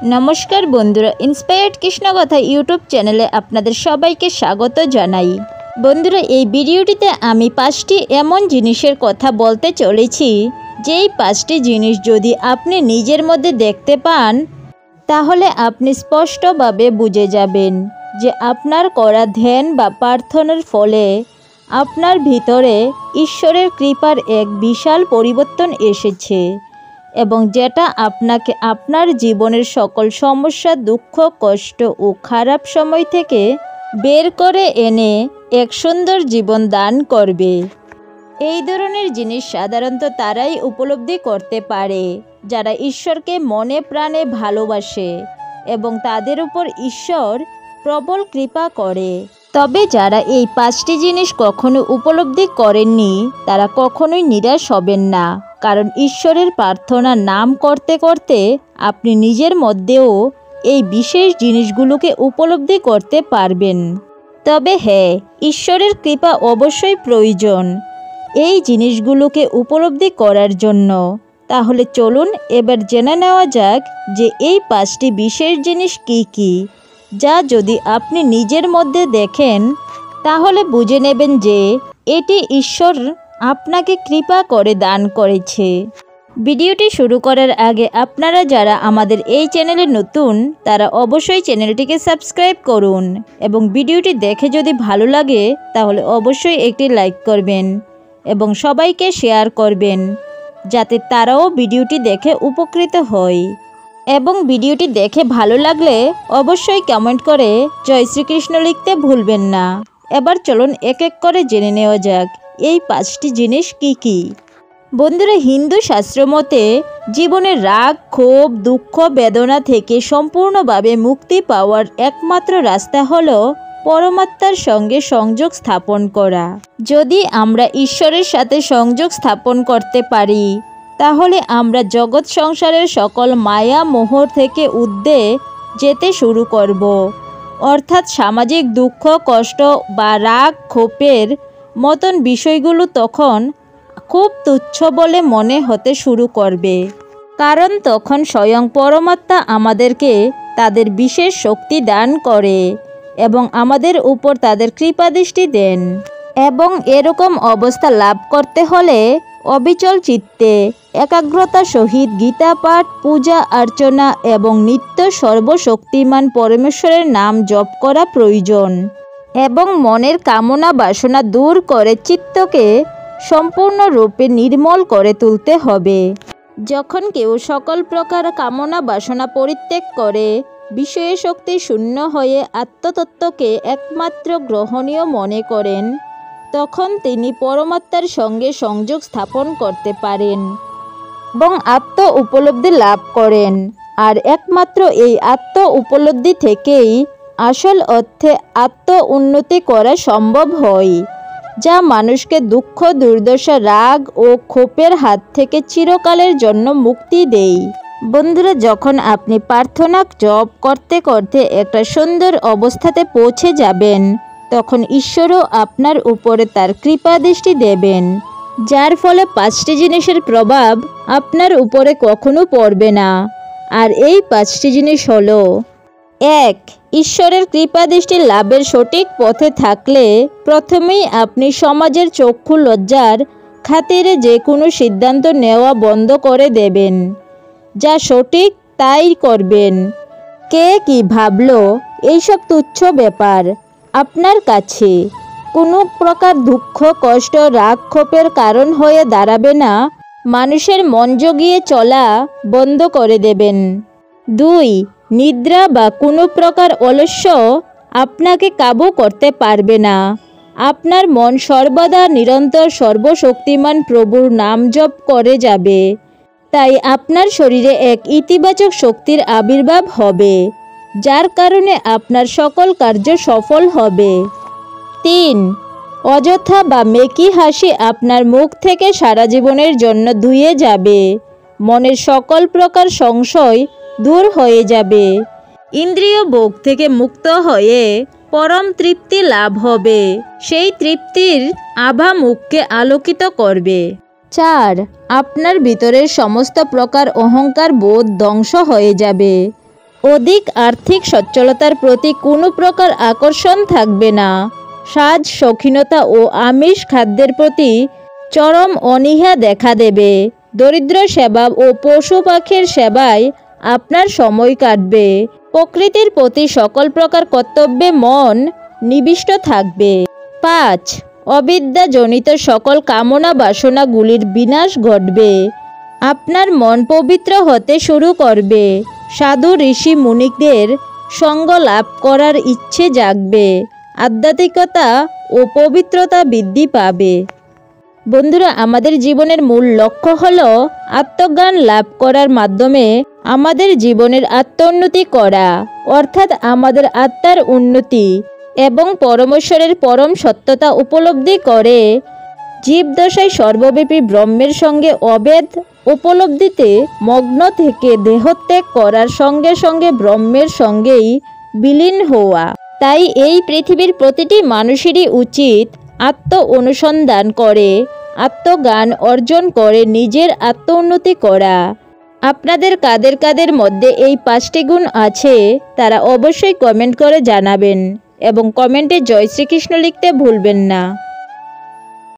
নমস্কার বন্ধুরা, inspired কৃষ্ণকথা YouTube চ্যানেলে আপনাদের সবাইকে স্বাগত জানাই। বন্ধুরা, এই ভিডিওটিতে আমি 5টি এমন জিনিসের কথা বলতে চলেছি, যেই 5টি জিনিস যদি আপনি নিজের মধ্যে দেখতে পান, তাহলে আপনি স্পষ্টভাবে বুঝে যাবেন যে আপনার করা ধ্যান বা প্রার্থনার ফলে আপনার ভিতরে ঈশ্বরের কৃপার এক বিশাল পরিবর্তন এসেছে এবং যেটা আপনাকে আপনার জীবনের সকল সমস্যা, দুঃখ, কষ্ট ও খারাপ সময় থেকে বের করে এনে এক সুন্দর জীবন দান করবে। এই ধরনের জিনিস সাধারণত তারাই উপলব্ধি করতে পারে যারা ঈশ্বরকে মনে প্রাণে ভালোবাসে এবং তাদের উপর ঈশ্বর প্রবল কৃপা করে। তবে যারা এই 5টি জিনিস কখনো উপলব্ধি করেননি, তারা কখনোই নিরাশ হবেন না, কারণ ঈশ্বরের প্রার্থনার নাম করতে করতে আপনি নিজের মধ্যেও এই বিশেষ জিনিসগুলোকে উপলব্ধি করতে পারবেন। তবে হ্যাঁ, ঈশ্বরের কৃপা অবশ্যই প্রয়োজন এই জিনিসগুলোকে উপলব্ধি করার জন্য। তাহলে চলুন এবার জেনে নেওয়া যাক যে এই 5টি বিশেষ জিনিস কি কি, যা যদি আপনি নিজের মধ্যে দেখেন তাহলে বুঝে নেবেন যে এটি ঈশ্বর আপনাকে কৃপা করে দান করেছে। ভিডিওটি শুরু করার আগে আপনারা যারা আমাদের এই চ্যানেলে নতুন, তারা অবশ্যই চ্যানেলটিকে সাবস্ক্রাইব করুন এবং ভিডিওটি দেখে যদি ভালো লাগে তাহলে অবশ্যই একটি লাইক করবেন এবং সবাইকে শেয়ার করবেন, যাতে তারাও ভিডিওটি দেখে উপকৃত হয়। এবং ভিডিওটি দেখে ভালো লাগলে অবশ্যই কমেন্ট করে জয় শ্রীকৃষ্ণ লিখতে ভুলবেন না। এবার চলুন এক এক করে জেনে নেওয়া যাক এই 5টি জিনিস কি কি। বন্ধুরা, হিন্দু শাস্ত্র মতে জীবনের রাগ, ক্ষোভ, দুঃখ, বেদনা থেকে সম্পূর্ণভাবে মুক্তি পাওয়ার একমাত্র রাস্তা হলো পরমাত্মার সঙ্গে সংযোগ স্থাপন করা। যদি আমরা ঈশ্বরের সাথে সংযোগ স্থাপন করতে পারি, তাহলে আমরা জগৎ সংসারের সকল মায়া মোহ থেকে ঊর্ধ্বে যেতে শুরু করব। অর্থাৎ সামাজিক দুঃখ, কষ্ট বা রাগ, ক্ষোভের মতন বিষয়গুলো তখন খুব তুচ্ছ বলে মনে হতে শুরু করবে, কারণ তখন স্বয়ং পরমাত্মা আমাদেরকে তাদের বিশেষ শক্তি দান করে এবং আমাদের উপর তাদের কৃপাদৃষ্টি দেন। এবং এরকম অবস্থা লাভ করতে হলে অবিচল চিত্তে একাগ্রতা সহিত গীতা পাঠ, পূজা অর্চনা এবং নিত্য সর্বশক্তিমান পরমেশ্বরের নাম জপ করা প্রয়োজন এবং মনের কামনা বাসনা দূর করে চিত্তকে সম্পূর্ণরূপে নির্মল করে তুলতে হবে। যখন কেউ সকল প্রকার কামনা বাসনা পরিত্যাগ করে বিষয়ে শক্তি শূন্য হয়ে আত্মতত্ত্বকে একমাত্র গ্রহণীয় মনে করেন, তখন তিনি পরমাত্মার সঙ্গে সংযোগ স্থাপন করতে পারেন এবং আত্ম উপলব্ধি লাভ করেন। আর একমাত্র এই আত্ম উপলব্ধি থেকেই আসল অর্থে আত্ম উন্নতি করা সম্ভব হয়, যা মানুষকে দুঃখ, দুর্দশা, রাগ ও ক্ষোভের হাত থেকে চিরকালের জন্য মুক্তি দেয়। বন্ধুরা, যখন আপনি প্রার্থনা জপ করতে করতে একটা সুন্দর অবস্থাতে পৌঁছে যাবেন, তখন ঈশ্বরও আপনার উপরে তার কৃপা দৃষ্টি দেবেন, যার ফলে 5টি জিনিসের প্রভাব আপনার উপরে কখনো পড়বে না। আর এই 5টি জিনিস হলো: 1. ঈশ্বরের কৃপা দৃষ্টি লাভের সঠিক পথে থাকলে প্রথমেই আপনি সমাজের চক্ষু লজ্জার খাতিরে যে কোনো সিদ্ধান্ত নেওয়া বন্ধ করে দেবেন। যা সঠিক তাই করবেন। কে কি ভাবলো এইসব তুচ্ছ ব্যাপার আপনার কাছে কোনো প্রকার দুঃখ, কষ্ট, রাগ, ক্ষোভের কারণ হয়ে দাঁড়াবে না। মানুষের মন জগিয়ে চলা বন্ধ করে দেবেন। 2. নিদ্রা বা কোনো প্রকার অলস্য আপনাকে কাবু করতে পারবে না। আপনার মন সর্বদা নিরন্তর সর্বশক্তিমান প্রভুর নাম জপ করে যাবে, তাই আপনার শরীরে এক ইতিবাচক শক্তির আবির্ভাব হবে, যার কারণে আপনার সকল কার্য সফল হবে। 3. অযথা বা মেকি হাসি আপনার মুখ থেকে সারা জীবনের জন্য ধুয়ে যাবে। মনের সকল প্রকার সংশয় দূর হয়ে যাবে। ইন্দ্রিয় ভোগ থেকে মুক্ত হয়ে পরম তৃপ্তি লাভ হবে। সেই তৃপ্তির আভা মুখকে আলোকিত করবে। 4. আপনার ভিতরের সমস্ত প্রকার অহংকার বোধ ধ্বংস হয়ে যাবে। অধিক আর্থিক সচ্ছলতার প্রতি কোনো প্রকার আকর্ষণ থাকবে না। স্বাদ, শৌখিনতা ও আমিষ খাদ্যের প্রতি চরম অনীহা দেখা দেবে। দরিদ্র সেবা ও পশু পাখির সেবায় আপনার সময় কাটবে। প্রকৃতির প্রতি সকল প্রকার কর্তব্যে মন নিবিষ্ট থাকবে। 5. অবিদ্যাজনিত সকল কামনা বাসনাগুলির বিনাশ ঘটবে। আপনার মন পবিত্র হতে শুরু করবে। সাধু ঋষি মুনিদের সঙ্গ লাভ করার ইচ্ছে জাগবে। আধ্যাত্মিকতা ও পবিত্রতা বৃদ্ধি পাবে। বন্ধুরা, আমাদের জীবনের মূল লক্ষ্য হলো আত্মজ্ঞান লাভ করার মাধ্যমে আমাদের জীবনের আত্মোন্নতি করা, অর্থাৎ আমাদের আত্মার উন্নতি এবং পরমেশ্বরের পরম সত্যতা উপলব্ধি করে জীবদশায় সর্বব্যাপী ব্রহ্মের সঙ্গে অভেদ উপলব্ধিতে মগ্ন থেকে দেহত্যাগ করার সঙ্গে সঙ্গে ব্রহ্মের সঙ্গেই বিলীন হওয়া। তাই এই পৃথিবীর প্রতিটি মানুষেরই উচিত আত্ম অনুসন্ধান করে আত্মজ্ঞান অর্জন করে নিজের আত্মোন্নতি করা। আপনাদের কাদের কাদের মধ্যে এই 5টি গুণ আছে তারা অবশ্যই কমেন্ট করে জানাবেন এবং কমেন্টে জয় শ্রীকৃষ্ণ লিখতে ভুলবেন না।